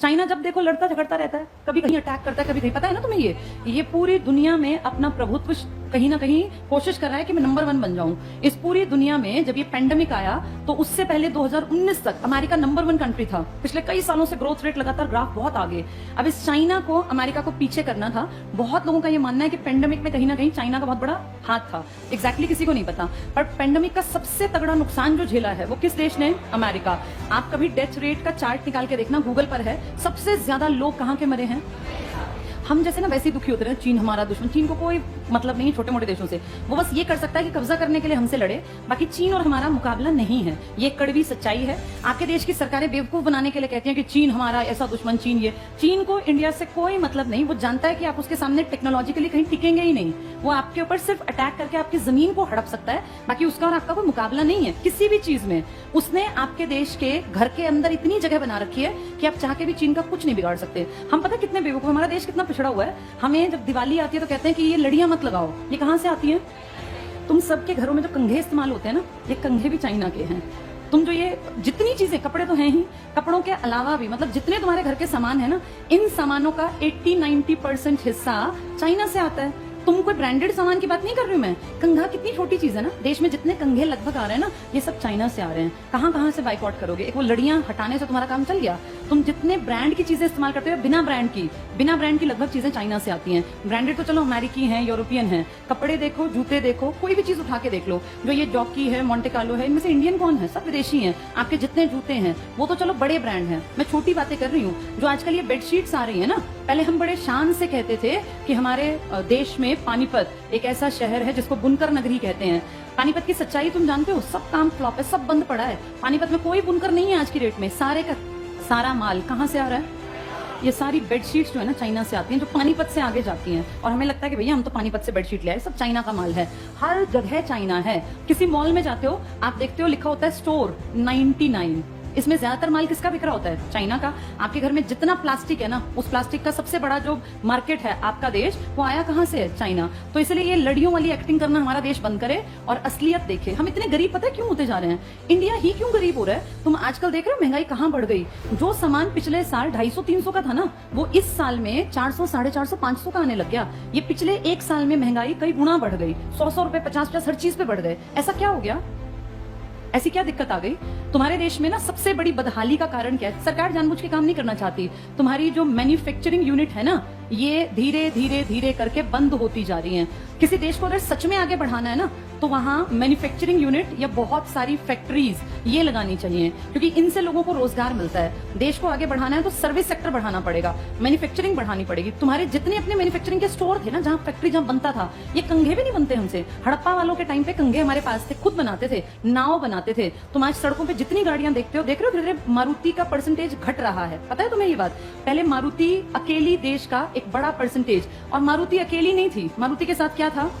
China जब देखो लड़ता झगड़ता रहता है, कभी कहीं अटैक करता है, कभी कहीं, पता है ना तुम्हें ये पूरी दुनिया में अपना प्रभुत्व कहीं ना कहीं कोशिश कर रहा है कि मैं नंबर 1 बन जाऊं। इस पूरी दुनिया में जब ये पेंडेमिक आया तो उससे पहले 2019 तक अमेरिका नंबर 1 कंट्री था। पिछले कई सालों से ग्रोथ रेट लगातार ग्राफ बहुत आगे। अब इस चाइना को अमेरिका को पीछे करना था। बहुत लोगों का ये मानना है कि पेंडेमिक में कहीं ना कहीं चाइना का बहुत बड़ा हाथ था। एग्जैक्टली किसी को नहीं पता, पर पेंडेमिक का सबसे तगड़ा नुकसान जो झेला है वो किस देश ने? अमेरिका। आप कभी डेथ रेट का चार्ट निकाल के देखना, गूगल पर है, सबसे ज्यादा लोग कहां के मरे हैं? हम जैसे ना वैसे ही दुखी होते रहे, चीन हमारा दुश्मन। चीन को कोई मतलब नहीं छोटे मोटे देशों से, वो बस ये कर सकता है कि कब्जा करने के लिए हमसे लड़े, बाकी चीन और हमारा मुकाबला नहीं है। ये कड़वी सच्चाई है। आपके देश की सरकारें बेवकूफ बनाने के लिए कहती हैं कि चीन हमारा ऐसा दुश्मन, चीन ये। चीन को इंडिया से कोई मतलब नहीं। वो जानता है कि आप उसके सामने टेक्नोलॉजिकली कहीं टिकेंगे ही नहीं। वो आपके ऊपर सिर्फ अटैक करके आपकी जमीन को हड़प सकता है, बाकी उसका और आपका कोई मुकाबला नहीं है किसी भी चीज में। उसने आपके देश के घर के अंदर इतनी जगह बना रखी है कि आप चाह के भी चीन का कुछ नहीं बिगाड़ सकते। हम पता कितने बेवकूफ, हमारा देश कितना पिछड़ा हुआ है। हमें जब दिवाली आती है तो कहते हैं कि ये लड़ियां मत लगाओ। ये कहां से आती है? तुम सबके घरों में जो कंघे इस्तेमाल होते हैं ना, ये कंघे भी चाइना के हैं। तुम जो ये जितनी चीजें, कपड़े तो हैं ही, कपड़ों के अलावा भी मतलब जितने तुम्हारे घर के सामान है ना, इन सामानों का 80-90% हिस्सा चाइना से आता है। तुम कोई ब्रांडेड सामान की बात नहीं कर रही हूं मैं। कंघा कितनी छोटी चीज है ना, देश में जितने कंघे लगभग आ रहे हैं ना, ये सब चाइना से आ रहे हैं। कहां कहां से बाइकआउट करोगे? एक वो लड़ियां हटाने से तुम्हारा काम चल गया। तुम जितने ब्रांड की चीजें इस्तेमाल करते हो, बिना ब्रांड की लगभग चीजें चाइना से आती हैं। ब्रांडेड तो चलो अमेरिकी हैं, यूरोपियन हैं। कपड़े देखो, जूते देखो, कोई भी चीज उठा के देख लो, जो ये जॉकी है, मोंटे कार्लो है, इनमें से इंडियन कौन है? सब विदेशी हैं। आपके जितने जूते हैं वो तो चलो बड़े ब्रांड हैं। मैं छोटी बातें कर रही हूँ। जो आजकल ये बेडशीट्स आ रही है ना, पहले हम बड़े शान से कहते थे कि हमारे देश में पानीपत एक ऐसा शहर है जिसको बुनकर नगरी कहते हैं। पानीपत की सच्चाई तुम जानते हो, सब काम फ्लॉप है, सब बंद पड़ा है। पानीपत में कोई बुनकर नहीं है आज की डेट में। सारे का सारा माल कहां से आ रहा है? ये सारी बेडशीट्स जो है ना चाइना से आती हैं, जो पानीपत से आगे जाती हैं। और हमें लगता है कि भैया हम तो पानीपत से बेडशीट ले आए, सब चाइना का माल है। हर जगह चाइना है। किसी मॉल में जाते हो, आप देखते हो लिखा होता है स्टोर 99। इसमें ज्यादातर माल किसका बिक रहा होता है? चाइना का। आपके घर में जितना प्लास्टिक है ना, उस प्लास्टिक का सबसे बड़ा जो मार्केट है आपका देश, वो आया कहां से है? चाइना। तो इसलिए ये लड़ियों वाली एक्टिंग करना हमारा देश बंद करे और असलियत देखे। हम इतने गरीब पता है क्यों होते जा रहे हैं? इंडिया ही क्यों गरीब हो रहा है? तुम आजकल देख रहे हो महंगाई कहां बढ़ गई। जो सामान पिछले साल 250-300 का था ना, वो इस साल में 400, 450, 500 का आने लग गया। ये पिछले एक साल में महंगाई कई गुना बढ़ गई। 100 रुपए, 50 हर चीज पे बढ़ गए। ऐसा क्या हो गया? ऐसी क्या दिक्कत आ गई? तुम्हारे देश में ना सबसे बड़ी बदहाली का कारण क्या है? सरकार जानबूझ के काम नहीं करना चाहती। तुम्हारी जो मैन्युफैक्चरिंग यूनिट है ना, ये धीरे धीरे धीरे करके बंद होती जा रही हैं। किसी देश को अगर सच में आगे बढ़ाना है ना, तो वहां मैन्युफैक्चरिंग यूनिट या बहुत सारी फैक्ट्रीज ये लगानी चाहिए, क्योंकि इनसे लोगों को रोजगार मिलता है। देश को आगे बढ़ाना है तो सर्विस सेक्टर बढ़ाना पड़ेगा, मैन्युफैक्चरिंग बढ़ानी पड़ेगी। तुम्हारे जितने अपने मैन्युफैक्चरिंग के स्टोर थे ना, जहां फैक्ट्री जहां बनता था, ये कंघे भी नहीं बनते हमसे। हड़प्पा वालों के टाइम पे कंघे हमारे पास थे, खुद बनाते थे, नाव बनाते थे। तुम आज सड़कों पे जितनी गाड़ियां देखते हो, देख रहे हो धीरे धीरे मारुति का परसेंटेज घट रहा है। पता है तुम्हें ये बात? पहले मारुति अकेली देश का एक बड़ा परसेंटेज, और मारुति अकेली नहीं थी। मारुति के साथ क्या था?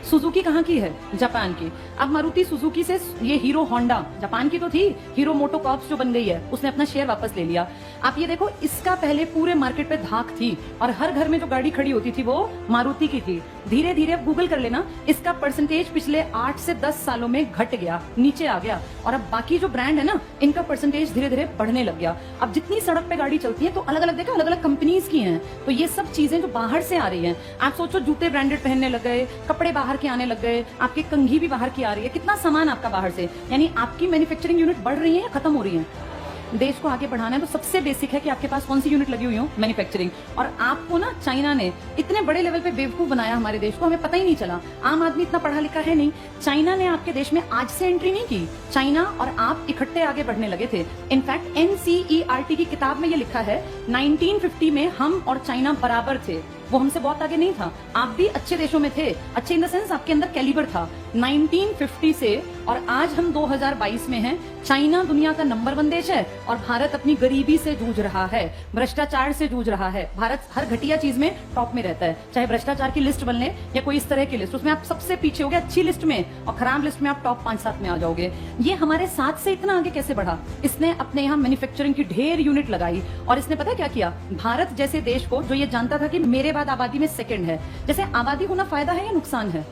सुजुकी कहाँ की है? जापान की। अब मारुति सुजुकी से ये हीरो होंडा, जापान की तो थी, हीरो मोटोकॉर्प्स जो बन गई है, उसने अपना शेयर वापस ले लिया। आप ये देखो, इसका पहले पूरे मार्केट पे धाक थी और हर घर में जो गाड़ी खड़ी होती थी वो मारुति की थी। धीरे धीरे अब गूगल कर लेना, इसका परसेंटेज पिछले 8 से 10 सालों में घट गया, नीचे आ गया। और अब बाकी जो ब्रांड है ना, इनका परसेंटेज धीरे धीरे बढ़ने लग गया। अब जितनी सड़क पे गाड़ी चलती है तो अलग अलग देखो, अलग अलग कंपनीज की हैं। तो ये सब चीजें जो बाहर से आ रही हैं, आप सोचो जूते ब्रांडेड पहनने लग गए, कपड़े बाहर के आने लग गए, आपकी कंघी भी बाहर की आ रही है। कितना सामान आपका बाहर से, यानी आपकी मैन्युफैक्चरिंग यूनिट बढ़ रही है या खत्म हो रही है? देश को आगे बढ़ाना है तो सबसे बेसिक है कि आपके पास कौन सी यूनिट लगी हुई हो? मैन्युफैक्चरिंग। और आपको ना चाइना ने इतने बड़े लेवल पे बेवकूफ बनाया हमारे देश को, हमें पता ही नहीं चला। आम आदमी इतना पढ़ा लिखा है नहीं। चाइना ने आपके देश में आज से एंट्री नहीं की। चाइना और आप इकट्ठे आगे बढ़ने लगे थे। इनफैक्ट NCERT की किताब में ये लिखा है, 1950 में हम और चाइना बराबर थे। वो हमसे बहुत आगे नहीं था। आप भी अच्छे देशों में थे, अच्छे इन द सेंस आपके अंदर कैलिबर था। 1950 से और आज हम 2022 में हैं। चाइना दुनिया का नंबर 1 देश है और भारत अपनी गरीबी से जूझ रहा है, भ्रष्टाचार से जूझ रहा है। भारत हर घटिया चीज में टॉप में रहता है, चाहे भ्रष्टाचार की लिस्ट बन ले या कोई इस तरह की लिस्ट, उसमें आप सबसे पीछे हो गए अच्छी लिस्ट में, और खराब लिस्ट में आप टॉप 5-7 में आ जाओगे। ये हमारे साथ से इतना आगे कैसे बढ़ा? इसने अपने यहाँ मैन्युफैक्चरिंग की ढेर यूनिट लगाई और इसने पता क्या किया? भारत जैसे देश को, जो ये जानता था कि मेरे बाद आबादी में सेकंड है, जैसे आबादी होना फायदा है या नुकसान है?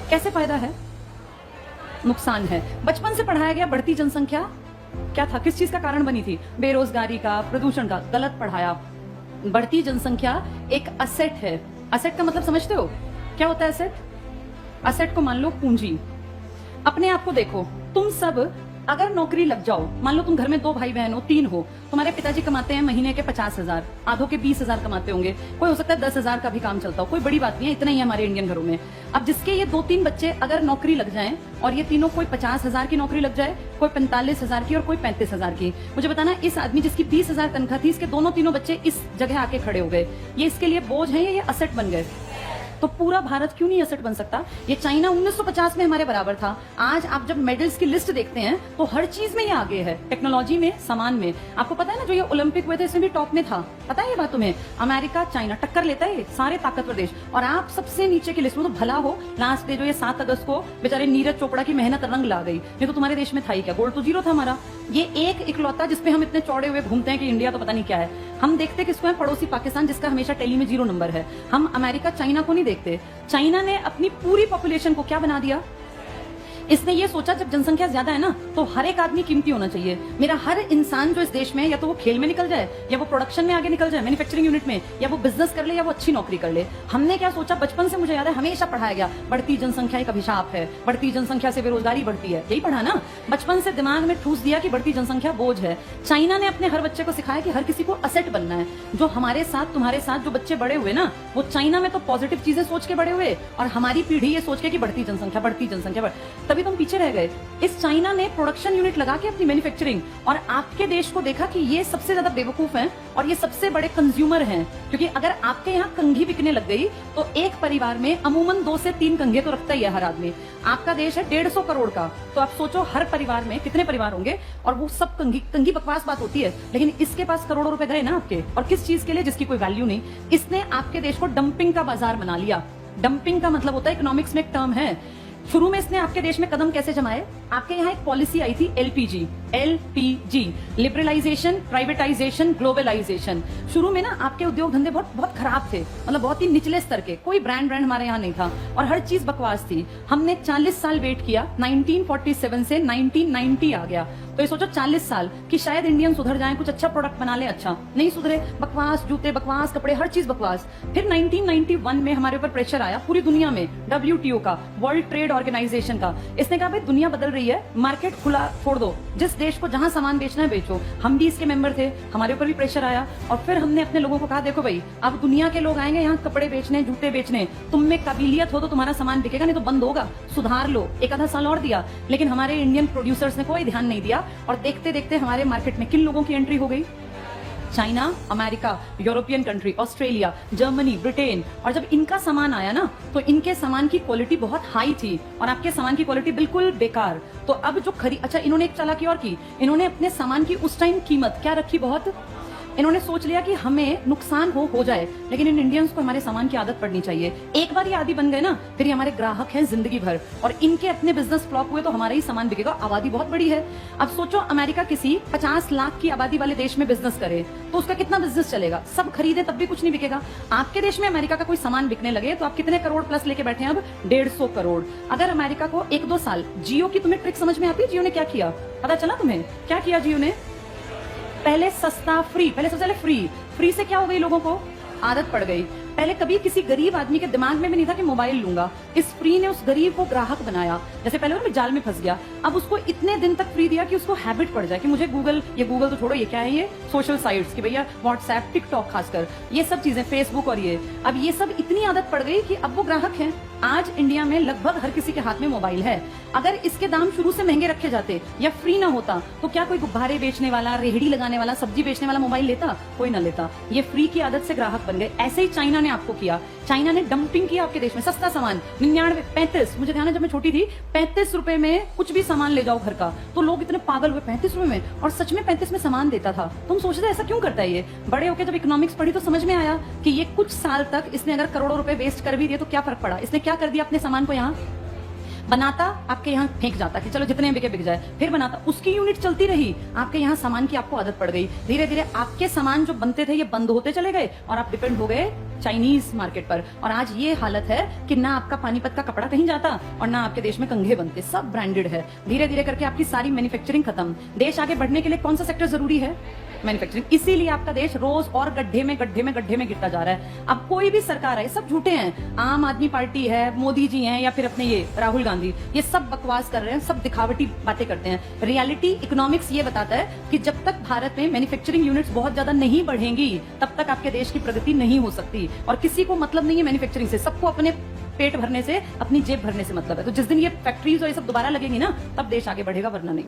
कैसे फायदा है? नुकसान है। बचपन से पढ़ाया गया बढ़ती जनसंख्या क्या था, किस चीज का कारण बनी थी? बेरोजगारी का, प्रदूषण का। गलत पढ़ाया। बढ़ती जनसंख्या एक असेट है। असेट का मतलब समझते हो? क्या होता है असेट? असेट को मान लो पूंजी। अपने आप को देखो, तुम सब अगर नौकरी लग जाओ, मान लो तुम घर में 2 भाई बहन हो, 3 हो, तुम्हारे पिताजी कमाते हैं महीने के 50,000, आधों के 20,000 कमाते होंगे, कोई हो सकता है 10,000 का भी काम चलता हो, कोई बड़ी बात नहीं है, इतना ही है हमारे इंडियन घरों में। अब जिसके ये 2-3 बच्चे अगर नौकरी लग जाएं और ये तीनों, कोई 50,000 की नौकरी लग जाए, कोई 45,000 की और कोई 35,000 की, मुझे बताना इस आदमी जिसकी 20,000 तनख्वाह थी, इसके दोनों तीनों बच्चे इस जगह आके खड़े हो गए, ये इसके लिए बोझ है या ये असेट बन गए? तो पूरा भारत क्यों नहीं असेट बन सकता? ये चाइना 1950 में हमारे बराबर था। आज आप जब मेडल्स की लिस्ट देखते हैं तो हर चीज में ये आगे है, टेक्नोलॉजी में, सामान में। आपको पता है ना, जो ये ओलंपिक हुए थे इसमें भी टॉप में था, पता है ये बात तुम्हें? अमेरिका, चाइना टक्कर लेता है, सारे ताकतवर देश, और आप सबसे नीचे की लिस्ट में। तो भला हो लास्ट डे जो ये 7 अगस्त को बेचारे नीरज चोपड़ा की मेहनत रंग ला गई, नहीं तो तुम्हारे देश में था ही क्या? गोल्ड तो 0 था हमारा। ये एक इकलौता जिसपे हम इतने चौड़े हुए घूमते हैं कि इंडिया तो पता नहीं क्या है। हम देखते किसको है? पड़ोसी पाकिस्तान, जिसका हमेशा टेली में 0 नंबर है। हम अमेरिका, चाइना को नहीं देखते। चाइना ने अपनी पूरी पॉपुलेशन को क्या बना दिया? इसने ये सोचा जब जनसंख्या ज्यादा है ना, तो हर एक आदमी कीमती होना चाहिए। मेरा हर इंसान जो इस देश में, या तो वो खेल में निकल जाए, या वो प्रोडक्शन में आगे निकल जाए, मैन्युफैक्चरिंग यूनिट में, या वो बिजनेस कर ले, या वो अच्छी नौकरी कर ले। हमने क्या सोचा? बचपन से मुझे याद है हमेशा पढ़ाया गया, बढ़ती जनसंख्या एक अभिशाप है, बढ़ती जनसंख्या से बेरोजगारी बढ़ती है। यही पढ़ा ना, बचपन से दिमाग में ठूस दिया कि बढ़ती जनसंख्या बोझ है। चाइना ने अपने हर बच्चे को सिखाया कि हर किसी को असेट बनना है। जो हमारे साथ, तुम्हारे साथ जो बच्चे बड़े हुए ना, वो चाइना में तो पॉजिटिव चीजें सोच के बड़े हुए, और हमारी पीढ़ी ये सोच के कि बढ़ती जनसंख्या, बढ़ती जनसंख्या, तभी तुम पीछे रह गए। इस चाइना ने प्रोडक्शन यूनिट लगा के अपनी मैन्युफैक्चरिंग, और आपके देश को देखा कि ये सबसे ज्यादा बेवकूफ हैं और ये सबसे बड़े कंज्यूमर हैं। क्योंकि अगर आपके यहाँ कंघी बिकने लग गई तो एक परिवार में अमूमन 2 से 3 कंघे तो रखता ही है हर आदमी। आपका देश है 150 करोड़ का, तो आप सोचो हर परिवार में कितने परिवार होंगे, और वो सब कंघी। कंघी बकवास बात होती है, लेकिन इसके पास करोड़ों रुपए गए ना आपके, और किस चीज के लिए? जिसकी कोई वैल्यू नहीं। इसने आपके देश को डंपिंग का बाजार बना लिया। डंपिंग का मतलब होता है, इकोनॉमिक्स में एक टर्म है। शुरू में इसने आपके देश में कदम कैसे जमाए? आपके यहाँ एक पॉलिसी आई थी एलपीजी, लिबरलाइजेशन, प्राइवेटाइजेशन, ग्लोबलाइजेशन। शुरू में ना आपके उद्योग धंधे बहुत खराब थे, मतलब बहुत ही निचले स्तर के, कोई ब्रांड हमारे यहाँ नहीं था, और हर चीज बकवास थी। हमने 40 साल वेट किया, 1947 से 1990 आ गया। तो ये सोचो 40 साल कि शायद इंडियन सुधर जाएं, कुछ अच्छा प्रोडक्ट बना ले। अच्छा नहीं सुधरे, बकवास जूते, बकवास कपड़े, हर चीज बकवास। फिर 1991 में हमारे ऊपर प्रेशर आया पूरी दुनिया में, WTO का, वर्ल्ड ट्रेड ऑर्गेनाइजेशन का। इसने कहा भाई दुनिया बदल रही है, मार्केट खुला छोड़ दो, जिस देश को जहां सामान बेचना है बेचो। हम भी इसके मेंबर थे, हमारे ऊपर भी प्रेशर आया, और फिर हमने अपने लोगों को कहा देखो भाई, अब दुनिया के लोग आएंगे यहाँ कपड़े बेचने, जूते बेचने, तुम में काबिलियत हो तो तुम्हारा सामान बिकेगा, नहीं तो बंद होगा, सुधार लो। एक आधा साल और दिया, लेकिन हमारे इंडियन प्रोड्यूसर्स ने कोई ध्यान नहीं दिया, और देखते देखते हमारे मार्केट में किन लोगों की एंट्री हो गई? China, America, European country, Australia, Germany, Britain. और जब इनका सामान आया ना, तो इनके सामान की क्वालिटी बहुत हाई थी और आपके सामान की क्वालिटी बिल्कुल बेकार। तो अब जो अच्छा, इन्होंने एक चालाकी और की, इन्होंने अपने सामान की उस टाइम कीमत क्या रखी? बहुत। इन्होंने सोच लिया कि हमें नुकसान हो जाए, लेकिन इन इंडियंस को हमारे सामान की आदत पड़नी चाहिए। एक बार ये आदी बन गए ना, फिर ये हमारे ग्राहक हैं जिंदगी भर, और इनके अपने बिजनेस फ्लॉप हुए तो हमारा ही सामान बिकेगा। आबादी बहुत बड़ी है। अब सोचो अमेरिका किसी 50 लाख की आबादी वाले देश में बिजनेस करे तो उसका कितना बिजनेस चलेगा? सब खरीदे तब भी कुछ नहीं बिकेगा। आपके देश में अमेरिका का कोई सामान बिकने लगे तो आप कितने करोड़ प्लस लेके बैठे हैं? अब 150 करोड़। अगर अमेरिका को 1-2 साल, जियो की तुम्हें ट्रिक समझ में आती है? जियो ने क्या किया पता चला तुम्हें? क्या किया जियो ने? पहले सस्ता, फ्री, पहले सबसे पहले फ्री से क्या हो गई? लोगों को आदत पड़ गई। पहले कभी किसी गरीब आदमी के दिमाग में भी नहीं था कि मोबाइल लूंगा। इस फ्री ने उस गरीब को ग्राहक बनाया। जैसे पहले वो जाल में फंस गया, अब उसको इतने दिन तक फ्री दिया कि उसको हैबिट पड़ जाए कि मुझे गूगल तो छोड़ो, ये क्या है, ये सोशल साइट्स की भैया, व्हाट्सएप, टिकटॉक, खासकर ये सब चीजें, फेसबुक, और ये अब ये सब इतनी आदत पड़ गई कि अब वो ग्राहक हैं। आज इंडिया में लगभग हर किसी के हाथ में मोबाइल है। अगर इसके दाम शुरू से महंगे रखे जाते या फ्री ना होता तो क्या कोई गुब्बारे बेचने वाला, रेहड़ी लगाने वाला, सब्जी बेचने वाला मोबाइल लेता? कोई ना लेता। ये फ्री की आदत से ग्राहक बन गए। ऐसे ही चाइना ने आपको किया। चाइना ने डंपिंग किया आपके देश में। सस्ता सामान 99, 35, मुझे ध्यान है जब मैं छोटी थी, 35 रुपए में कुछ भी सामान ले जाओ घर का, तो लोग इतने पागल हुए, 35 रुपए में, और सच में 35 में सामान देता था। तुम सोचते ऐसा क्यों करता है ये? बड़े होकर जब इकोनॉमिक्स पढ़ी तो समझ में आया कि ये कुछ साल तक इसने अगर करोड़ों रुपए वेस्ट कर भी दिए तो क्या फर्क पड़ा? इसने क्या कर दिया अपने सामान को? यहाँ बनाता आपके यहाँ फेंक जाता कि चलो जितने बिके बिक जाए, फिर बनाता, उसकी यूनिट चलती रही, आपके यहाँ सामान की आपको आदत पड़ गई, धीरे धीरे आपके सामान जो बनते थे ये बंद होते चले गए और आप डिपेंड हो गए चाइनीज मार्केट पर। और आज ये हालत है कि ना आपका पानीपत का कपड़ा कहीं जाता और ना आपके देश में कंघे बनते, सब ब्रांडेड है। धीरे धीरे करके आपकी सारी मैन्युफैक्चरिंग खत्म। देश आगे बढ़ने के लिए कौन सा सेक्टर जरूरी है? मैन्युफैक्चरिंग। इसीलिए आपका देश रोज और गड्ढे में गड्ढे में गड्ढे में गिरता जा रहा है। अब कोई भी सरकार है, सब झूठे हैं, आम आदमी पार्टी है, मोदी जी हैं, या फिर अपने ये राहुल गांधी, ये सब बकवास कर रहे हैं, सब दिखावटी बातें करते हैं। रियलिटी इकोनॉमिक्स ये बताता है कि जब तक भारत में मैन्युफैक्चरिंग यूनिट्स बहुत ज्यादा नहीं बढ़ेंगी तब तक आपके देश की प्रगति नहीं हो सकती। और किसी को मतलब नहीं है मैन्युफैक्चरिंग से, सबको अपने पेट भरने से, अपनी जेब भरने से मतलब है। तो जिस दिन ये फैक्ट्रीज और ये सब दोबारा लगेंगी ना, तब देश आगे बढ़ेगा, वरना नहीं।